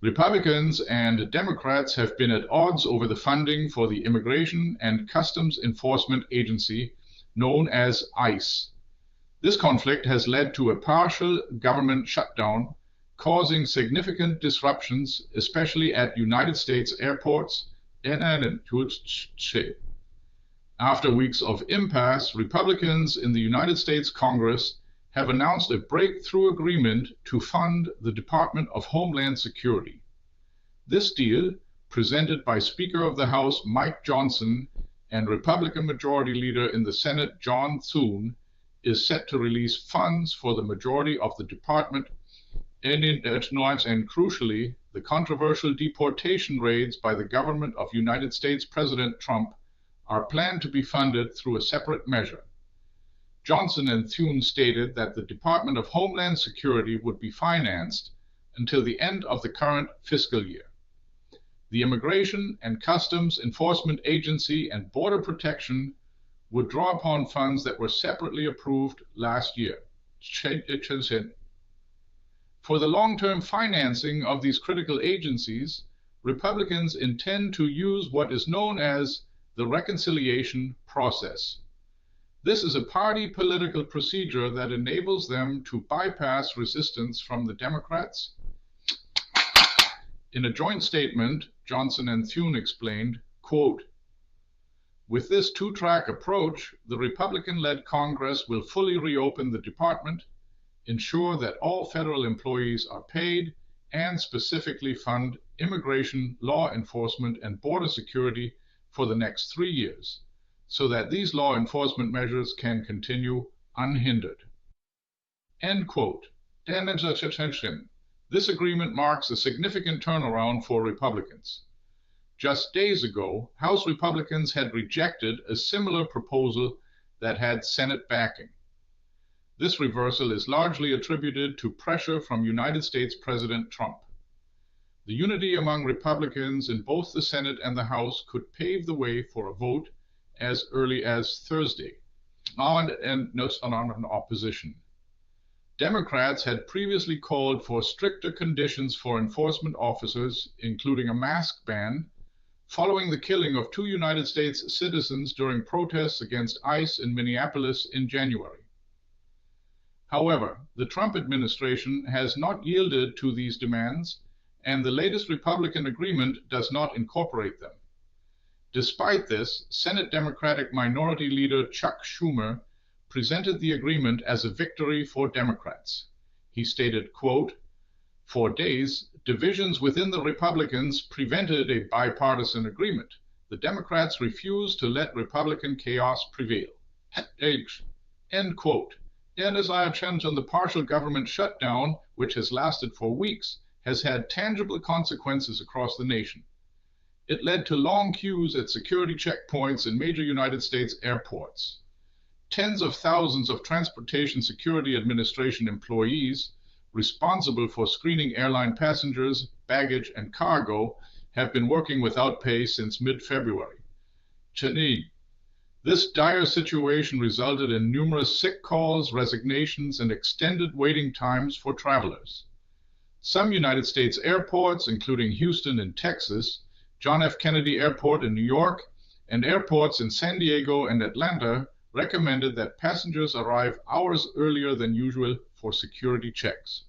Republicans and Democrats have been at odds over the funding for the Immigration and Customs Enforcement Agency, known as ICE. This conflict has led to a partial government shutdown, causing significant disruptions, especially at United States airports. After weeks of impasse, Republicans in the United States Congress have announced a breakthrough agreement to fund the Department of Homeland Security. This deal, presented by Speaker of the House Mike Johnson and Republican Majority Leader in the Senate John Thune, is set to release funds for the majority of the department and crucially, the controversial deportation raids by the government of United States President Trump are planned to be funded through a separate measure. Johnson and Thune stated that the Department of Homeland Security would be financed until the end of the current fiscal year. The Immigration and Customs Enforcement Agency and Border Protection would draw upon funds that were separately approved last year. For the long-term financing of these critical agencies, Republicans intend to use what is known as the reconciliation process. This is a party political procedure that enables them to bypass resistance from the Democrats. In a joint statement, Johnson and Thune explained, quote, "With this two-track approach, the Republican-led Congress will fully reopen the department, ensure that all federal employees are paid, and specifically fund immigration, law enforcement, and border security for the next 3 years, so that these law enforcement measures can continue unhindered." End quote. This agreement marks a significant turnaround for Republicans. Just days ago, House Republicans had rejected a similar proposal that had Senate backing. This reversal is largely attributed to pressure from United States President Trump. The unity among Republicans in both the Senate and the House could pave the way for a vote as early as Thursday, and notes on opposition. Democrats had previously called for stricter conditions for enforcement officers, including a mask ban, following the killing of 2 United States citizens during protests against ICE in Minneapolis in January. However, the Trump administration has not yielded to these demands, and the latest Republican agreement does not incorporate them. Despite this, Senate Democratic Minority Leader Chuck Schumer presented the agreement as a victory for Democrats. He stated, quote, "For days, divisions within the Republicans prevented a bipartisan agreement. The Democrats refused to let Republican chaos prevail." End quote. And as I have mentioned, the partial government shutdown, which has lasted for weeks, has had tangible consequences across the nation. It led to long queues at security checkpoints in major United States airports. Tens of thousands of Transportation Security Administration employees responsible for screening airline passengers, baggage, and cargo have been working without pay since mid-February. This dire situation resulted in numerous sick calls, resignations, and extended waiting times for travelers. Some United States airports, including Houston in Texas, John F. Kennedy Airport in New York, and airports in San Diego and Atlanta, recommended that passengers arrive hours earlier than usual for security checks.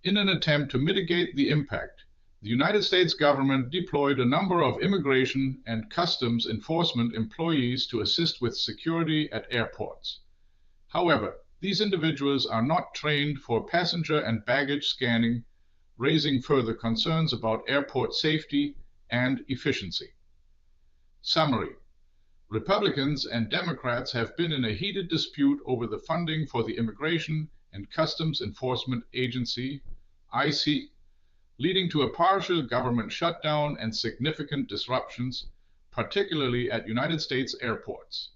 In an attempt to mitigate the impact, the United States government deployed a number of immigration and customs enforcement employees to assist with security at airports. However, these individuals are not trained for passenger and baggage scanning, raising further concerns about airport safety and efficiency. Summary: Republicans and Democrats have been in a heated dispute over the funding for the Immigration and Customs Enforcement Agency, IC, leading to a partial government shutdown and significant disruptions, particularly at United States airports.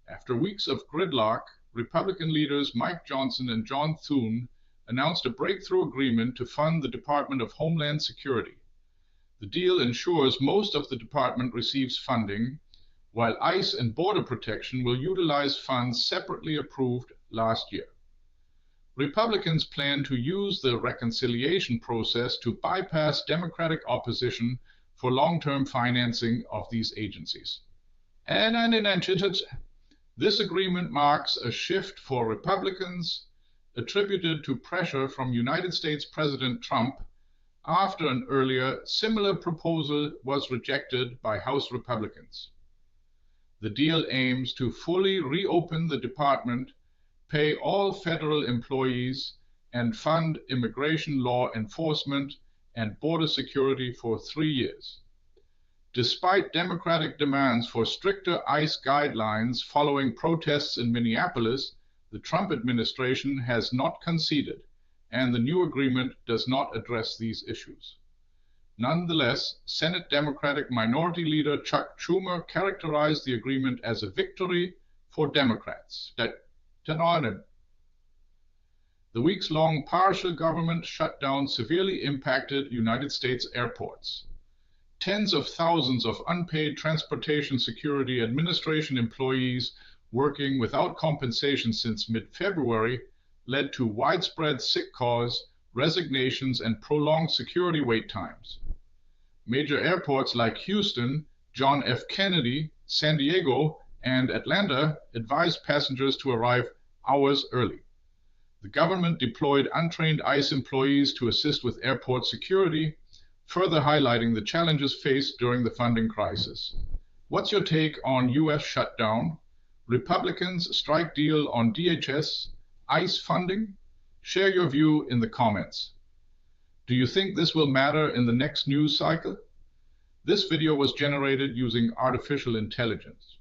After weeks of gridlock, Republican leaders Mike Johnson and John Thune announced a breakthrough agreement to fund the Department of Homeland Security. The deal ensures most of the department receives funding, while ICE and Border Protection will utilize funds separately approved last year. Republicans plan to use the reconciliation process to bypass Democratic opposition for long-term financing of these agencies. This agreement marks a shift for Republicans attributed to pressure from United States President Trump after an earlier similar proposal was rejected by House Republicans. The deal aims to fully reopen the department, pay all federal employees, and fund immigration law enforcement and border security for 3 years. Despite Democratic demands for stricter ICE guidelines following protests in Minneapolis, the Trump administration has not conceded, and the new agreement does not address these issues. Nonetheless, Senate Democratic Minority Leader Chuck Schumer characterized the agreement as a victory for Democrats. The weeks-long partial government shutdown severely impacted United States airports. Tens of thousands of unpaid Transportation Security Administration employees working without compensation since mid-February led to widespread sick calls, resignations, and prolonged security wait times. Major airports like Houston, John F. Kennedy, San Diego, and Atlanta advised passengers to arrive hours early. The government deployed untrained ICE employees to assist with airport security, further highlighting the challenges faced during the funding crisis. What's your take on US shutdown? Republicans strike deal on DHS, ICE funding? Share your view in the comments. Do you think this will matter in the next news cycle? This video was generated using artificial intelligence.